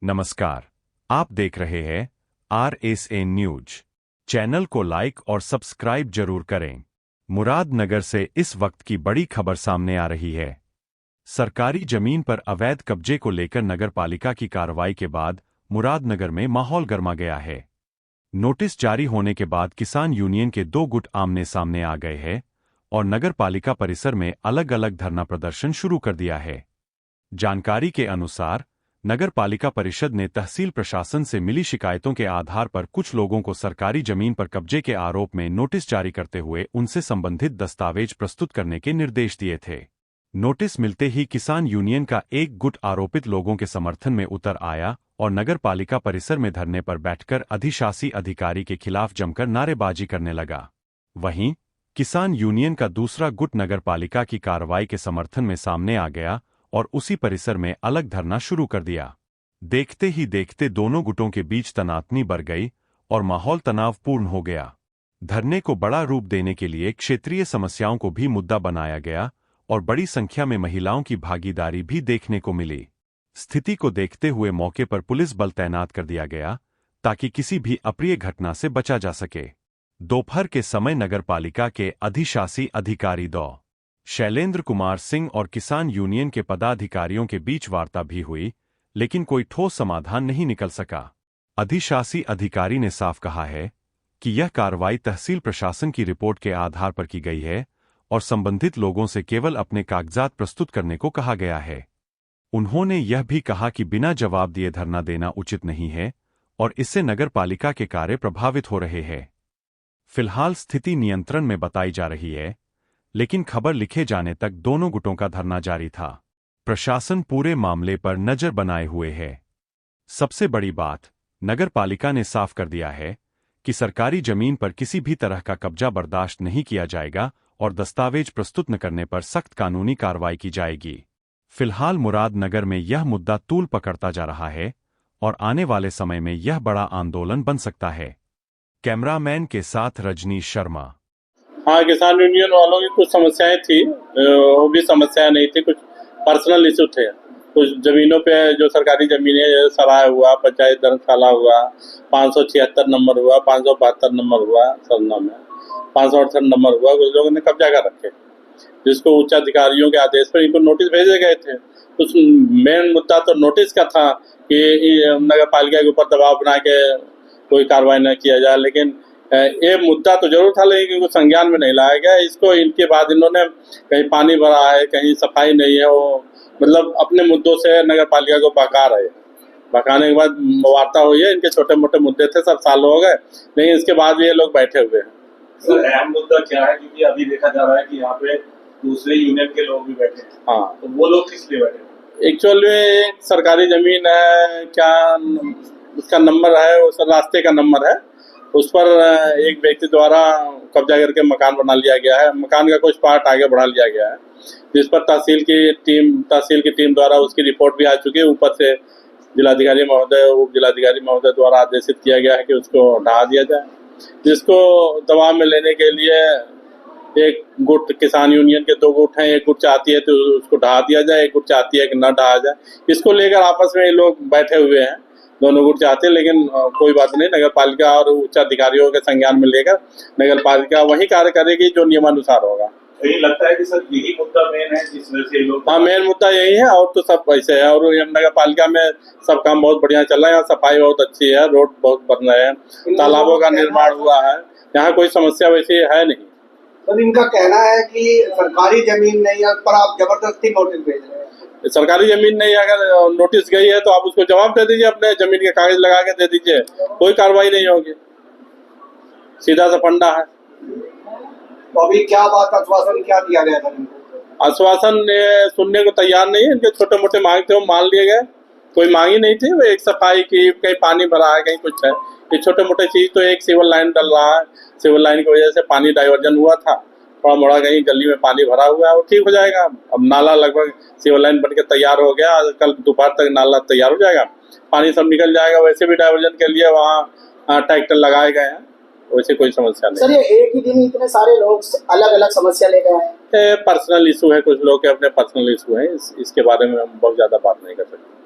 नमस्कार, आप देख रहे हैं RSA न्यूज। चैनल को लाइक और सब्सक्राइब जरूर करें। मुरादनगर से इस वक्त की बड़ी खबर सामने आ रही है। सरकारी जमीन पर अवैध कब्जे को लेकर नगर पालिका की कार्रवाई के बाद मुरादनगर में माहौल गर्मा गया है। नोटिस जारी होने के बाद किसान यूनियन के दो गुट आमने सामने आ गए हैं और नगर पालिका परिसर में अलग अलग धरना प्रदर्शन शुरू कर दिया है। जानकारी के अनुसार नगर पालिका परिषद ने तहसील प्रशासन से मिली शिकायतों के आधार पर कुछ लोगों को सरकारी जमीन पर कब्जे के आरोप में नोटिस जारी करते हुए उनसे संबंधित दस्तावेज प्रस्तुत करने के निर्देश दिए थे। नोटिस मिलते ही किसान यूनियन का एक गुट आरोपित लोगों के समर्थन में उतर आया और नगर पालिका परिसर में धरने पर बैठकर अधिशासी अधिकारी के खिलाफ जमकर नारेबाजी करने लगा। वहीं किसान यूनियन का दूसरा गुट नगर पालिका की कार्रवाई के समर्थन में सामने आ गया और उसी परिसर में अलग धरना शुरू कर दिया। देखते ही देखते दोनों गुटों के बीच तनातनी बढ़ गई और माहौल तनावपूर्ण हो गया। धरने को बड़ा रूप देने के लिए क्षेत्रीय समस्याओं को भी मुद्दा बनाया गया और बड़ी संख्या में महिलाओं की भागीदारी भी देखने को मिली। स्थिति को देखते हुए मौके पर पुलिस बल तैनात कर दिया गया ताकि किसी भी अप्रिय घटना से बचा जा सके। दोपहर के समय नगर पालिका के अधिशासी अधिकारी डॉ. शैलेंद्र कुमार सिंह और किसान यूनियन के पदाधिकारियों के बीच वार्ता भी हुई, लेकिन कोई ठोस समाधान नहीं निकल सका। अधिशासी अधिकारी ने साफ कहा है कि यह कार्रवाई तहसील प्रशासन की रिपोर्ट के आधार पर की गई है और संबंधित लोगों से केवल अपने कागजात प्रस्तुत करने को कहा गया है। उन्होंने यह भी कहा कि बिना जवाब दिए धरना देना उचित नहीं है और इससे नगर पालिका के कार्य प्रभावित हो रहे हैं। फिलहाल स्थिति नियंत्रण में बताई जा रही है, लेकिन खबर लिखे जाने तक दोनों गुटों का धरना जारी था। प्रशासन पूरे मामले पर नजर बनाए हुए है। सबसे बड़ी बात, नगर पालिका ने साफ कर दिया है कि सरकारी जमीन पर किसी भी तरह का कब्जा बर्दाश्त नहीं किया जाएगा और दस्तावेज प्रस्तुत न करने पर सख्त कानूनी कार्रवाई की जाएगी। फिलहाल मुरादनगर में यह मुद्दा तूल पकड़ता जा रहा है और आने वाले समय में यह बड़ा आंदोलन बन सकता है। कैमरामैन के साथ रजनीश शर्मा। हाँ, किसान यूनियन वालों की कुछ समस्याएं थी, वो भी समस्याएं नहीं थी, कुछ पर्सनल इशू थे। कुछ जमीनों पे जो सरकारी जमीनें, सराय हुआ, पंचायत धर्मशाला हुआ, 576 नंबर हुआ, 572 नंबर हुआ, सरनामा 568 नंबर हुआ, कुछ लोगों ने कब्जा कर रखे, जिसको उच्च अधिकारियों के आदेश पर इनको नोटिस भेजे गए थे। कुछ मेन मुद्दा तो नोटिस का था कि नगर पालिका के ऊपर दबाव बना के कोई कार्रवाई न किया जाए, लेकिन ये मुद्दा तो जरूर था, लेकिन वो संज्ञान में नहीं लाया गया। इसको इनके बाद इन्होंने कहीं पानी भरा है, कहीं सफाई नहीं है, वो मतलब अपने मुद्दों से नगर पालिका को बहका रहे हैं। बहकाने के बाद वार्ता हुई है। इनके छोटे मोटे मुद्दे थे, सब साल हो गए, लेकिन इसके बाद भी ये लोग बैठे हुए हैं। सर, अहम मुद्दा क्या है, क्योंकि अभी देखा जा रहा है कि यहाँ पे दूसरे यूनियन के लोग भी बैठे हैं। हाँ, तो वो लोग किस लिए बैठे हैं? एक्चुअली एक सरकारी जमीन है, क्या उसका नंबर है, उस रास्ते का नंबर है, उस पर एक व्यक्ति द्वारा कब्जा करके मकान बना लिया गया है। मकान का कुछ पार्ट आगे बढ़ा लिया गया है, जिस पर तहसील की टीम द्वारा उसकी रिपोर्ट भी आ चुकी है। ऊपर से जिलाधिकारी महोदय, उप जिलाधिकारी महोदय द्वारा आदेशित किया गया है कि उसको ढहा दिया जाए, जिसको दबाव में लेने के लिए एक गुट, किसान यूनियन के दो गुट हैं, एक गुट चाहती है तो उसको ढहा दिया जाए, एक गुट चाहती है कि न ढहा जाए। इसको लेकर आपस में ये लोग बैठे हुए हैं, दोनों गुट चाहते हैं, लेकिन कोई बात नहीं, नगर पालिका और उच्च अधिकारियों के संज्ञान में लेकर नगर पालिका वही कार्य करेगी जो नियमानुसार होगा। तो ये लगता है कि सर यही मुद्दा मेन है जिस वजह से लोग। हाँ, मेन मुद्दा यही है, और तो सब वैसे है। और नगर पालिका में सब काम बहुत बढ़िया चल रहा है, यहाँ सफाई बहुत अच्छी है, रोड बहुत बन रहे हैं, तालाबों का निर्माण हुआ है, यहाँ कोई समस्या वैसी है नहीं। सर, इनका कहना है कि सरकारी जमीन नहीं है, पर आप जबरदस्ती नोटिस भेज रहे हैं। सरकारी जमीन नहीं, अगर नोटिस गई है तो आप उसको जवाब दे दीजिए, अपने जमीन के कागज लगा के दे दीजिए, कोई कार्रवाई नहीं होगी, सीधा सा फंडा है। तो अभी क्या बात, आश्वासन क्या दिया गया था इनको? आश्वासन सुनने को तैयार नहीं है। इनके छोटे मोटे मांग थे, वो मान लिए गए। कोई मांगी नहीं थी, वो एक सफाई की, कहीं पानी भरा है, कहीं कुछ है। ये छोटे मोटे चीज तो एक सिविल लाइन डल रहा है, सिविल लाइन की वजह से पानी डाइवर्जन हुआ था, थोड़ा मोड़ा कहीं गली में पानी भरा हुआ है, वो ठीक हो जाएगा। अब नाला लगभग सिविल लाइन बन के तैयार हो गया, कल दोपहर तक नाला तैयार हो जाएगा, पानी सब निकल जाएगा। वैसे भी डाइवर्जन के लिए वहाँ ट्रैक्टर लगाए गए हैं, वैसे कोई समस्या नहीं। सर, ये एक ही दिन इतने सारे लोग अलग अलग समस्या लेकर आए? पर्सनल इशू है, कुछ लोग के अपने पर्सनल इशू है, इसके बारे में हम बहुत ज्यादा बात नहीं कर सकते।